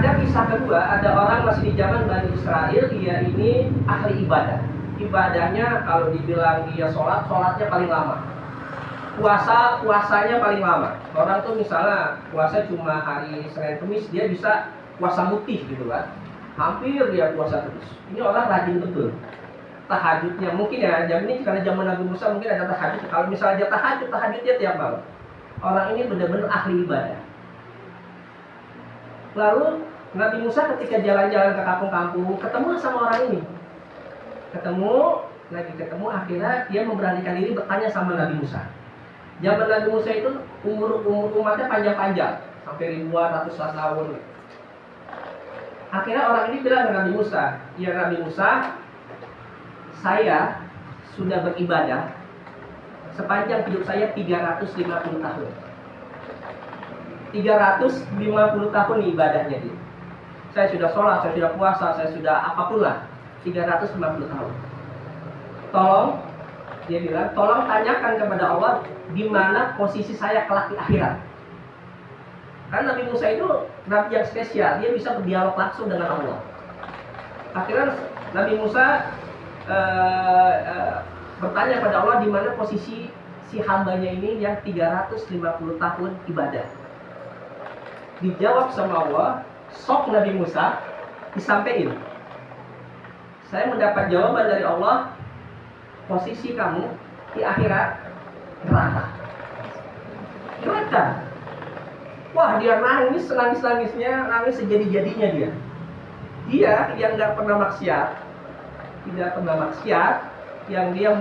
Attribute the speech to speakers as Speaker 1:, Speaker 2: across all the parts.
Speaker 1: ada kisah kedua, ada orang masih di zaman Bani Israel, dia ini ahli ibadah. Ibadahnya kalau dibilang dia sholatnya paling lama. Puasanya paling lama. Orang tuh misalnya puasa cuma hari Senin Kamis, dia bisa puasa mutih gitu kan. Hampir dia puasa terus. Ini orang rajin betul. Tahajudnya mungkin ya, jam ini karena zaman Nabi Musa mungkin ada tahajud. Kalau misalnya dia tahajudnya tiap malam. Orang ini benar-benar ahli ibadah. Lalu Nabi Musa ketika jalan-jalan ke kampung-kampung ketemu sama orang ini. Ketemu, akhirnya dia memberanikan diri bertanya sama Nabi Musa. Zaman Nabi Musa itu umur umatnya panjang-panjang, sampai ribuan, ratusan tahun. Akhirnya orang ini bilang ke Nabi Musa, "Ya Nabi Musa, saya sudah beribadah sepanjang hidup saya 350 tahun. 350 tahun ibadahnya dia. Saya sudah sholat, saya sudah puasa, saya sudah apapun lah. 350 tahun. Tolong," dia bilang, "tolong tanyakan kepada Allah di mana posisi saya kelak di akhirat." Karena Nabi Musa itu nabi yang spesial, dia bisa berdialog langsung dengan Allah. Akhirnya Nabi Musa bertanya kepada Allah di mana posisi si hambanya ini yang 350 tahun ibadah. Dijawab sama Allah, sok Nabi Musa disampaikan. Saya mendapat jawaban dari Allah, posisi kamu di akhirat neraka. Neraka. Wah, dia nangis senangis-nangisnya, nangis sejadi-jadinya dia. Dia yang nggak pernah maksiat, yang dia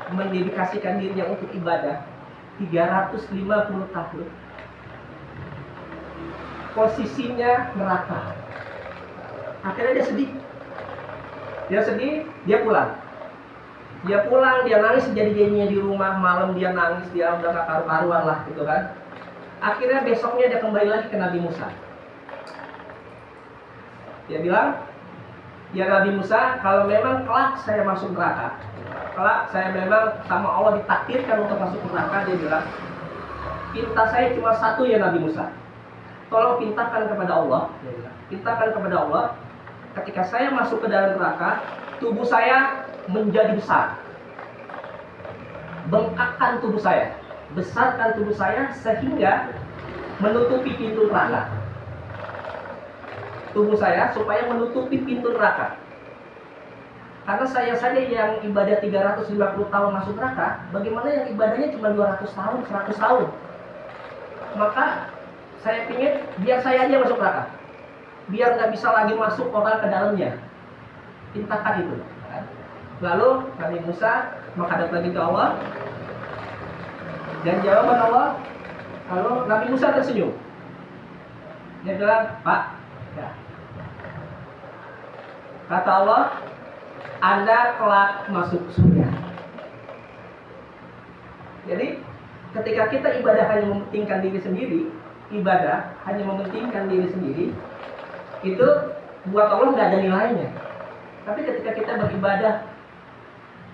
Speaker 1: mendedikasikan dirinya untuk ibadah 350 tahun. Posisinya neraka. Akhirnya dia sedih, dia pulang, dia nangis sejadi-jadinya di rumah. Malam dia nangis, dia udah gak karu-karuan lah gitu kan. Akhirnya besoknya dia kembali lagi ke Nabi Musa. Dia bilang, "Ya Nabi Musa, kalau memang kelak saya masuk neraka, kelak saya memang sama Allah ditakdirkan untuk masuk neraka," dia bilang, "pinta saya cuma satu ya Nabi Musa. Tolong pintakan kepada Allah," dia bilang, "pintakan kepada Allah, ketika saya masuk ke dalam neraka, tubuh saya menjadi besar. Bengkakkan tubuh saya, besarkan tubuh saya sehingga menutupi pintu neraka. Tubuh saya supaya menutupi pintu neraka. Karena saya saja yang ibadah 350 tahun masuk neraka, bagaimana yang ibadahnya cuma 200 tahun, 100 tahun? Maka saya ingin biar saya aja masuk neraka, biar nggak bisa lagi masuk orang ke dalamnya. Pintakan itu." Lalu Nabi Musa menghadap lagi ke Allah, dan jawaban Allah, lalu Nabi Musa tersenyum. Dia bilang, "Pak, ya." Kata Allah, "Anda kelak masuk surga." Jadi ketika kita ibadah hanya mementingkan diri sendiri, itu buat Allah nggak ada nilainya. Tapi ketika kita beribadah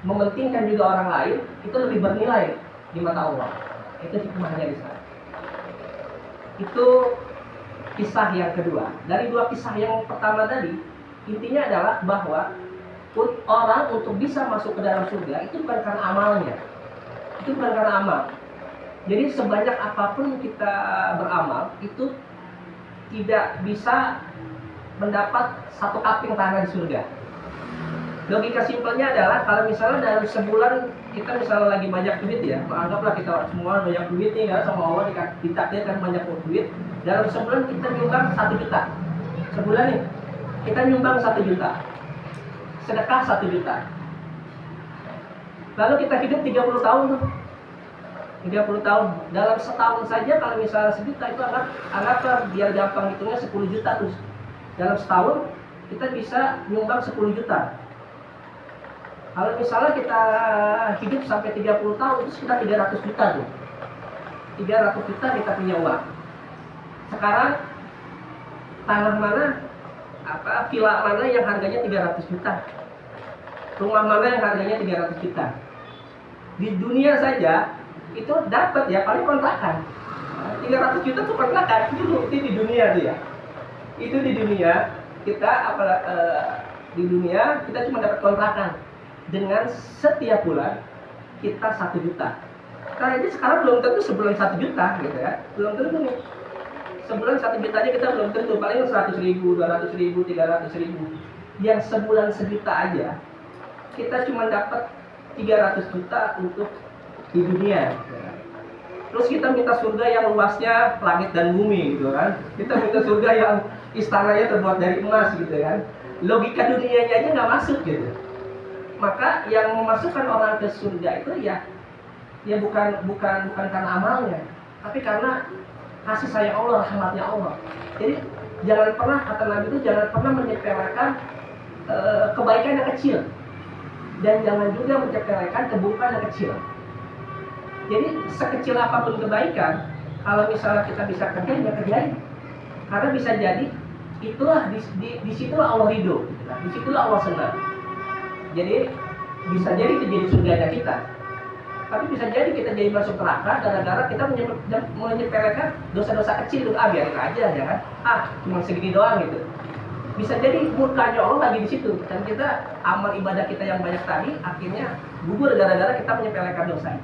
Speaker 1: mementingkan juga orang lain, itu lebih bernilai di mata Allah. Itu hikmahnya di sana. Itu kisah yang kedua. Dari dua kisah yang pertama tadi, intinya adalah bahwa orang untuk bisa masuk ke dalam surga itu bukan karena amalnya, itu bukan karena amal. Jadi sebanyak apapun kita beramal, itu tidak bisa mendapat satu kaping tanah di surga. Logika simpelnya adalah kalau misalnya dalam sebulan kita misalnya lagi banyak duit ya, anggaplah kita semua banyak duit nih kan, sama Allah ditakdirkan banyak duit. Dalam sebulan kita nyumbang 1 juta. Sebulan nih kita nyumbang 1 juta, sedekah 1 juta. Lalu kita hidup 30 tahun tuh. 30 tahun. Dalam setahun saja kalau misalnya 1 juta itu anggaplah biar gampang hitungnya 10 juta tuh. Dalam setahun kita bisa nyumbang 10 juta. Kalau misalnya kita hidup sampai 30 tahun, itu sudah 300 juta tuh. 300 juta kita punya uang. Sekarang tanah mana, villa mana yang harganya 300 juta? Rumah mana yang harganya 300 juta? Di dunia saja itu dapat ya paling kontrakan. 300 300 juta tuh pernah kan? Itu di dunia tuh ya. Itu di dunia kita di dunia kita cuma dapat kontrakan dengan setiap bulan kita 1 juta. Nah ini sekarang belum tentu sebulan 1 juta gitu ya, belum tentu nih. Sebulan 1 juta aja kita belum tentu, paling 100.000, 200.000, 300.000. Yang sebulan 1 juta aja kita cuma dapat 300 juta untuk di dunia. Terus kita minta surga yang luasnya langit dan bumi gitu kan. Kita minta surga yang istananya terbuat dari emas gitu kan. Logika dunianya aja nggak masuk gitu. Maka yang memasukkan orang ke surga itu ya bukan karena amalnya, tapi karena kasih sayang Allah, rahmatnya Allah. Jadi jangan pernah, kata Nabi itu, jangan pernah menyepelekan kebaikan yang kecil, dan jangan juga menyepelekan keburukan yang kecil. Jadi sekecil apapun kebaikan, kalau misalnya kita bisa kerjain, ya kerjain. Karena bisa jadi itulah disitulah Allah ridho, disitulah Allah senang. Jadi bisa jadi itu jadi surganya kita. Tapi bisa jadi kita jadi masuk neraka gara-gara kita menyepelekan dosa-dosa kecil. Biarin aja ya kan. Cuma segini doang gitu. Bisa jadi murkanya Allah lagi di situ, dan kita amal ibadah kita yang banyak tadi akhirnya gugur gara-gara kita menyepelekan dosa.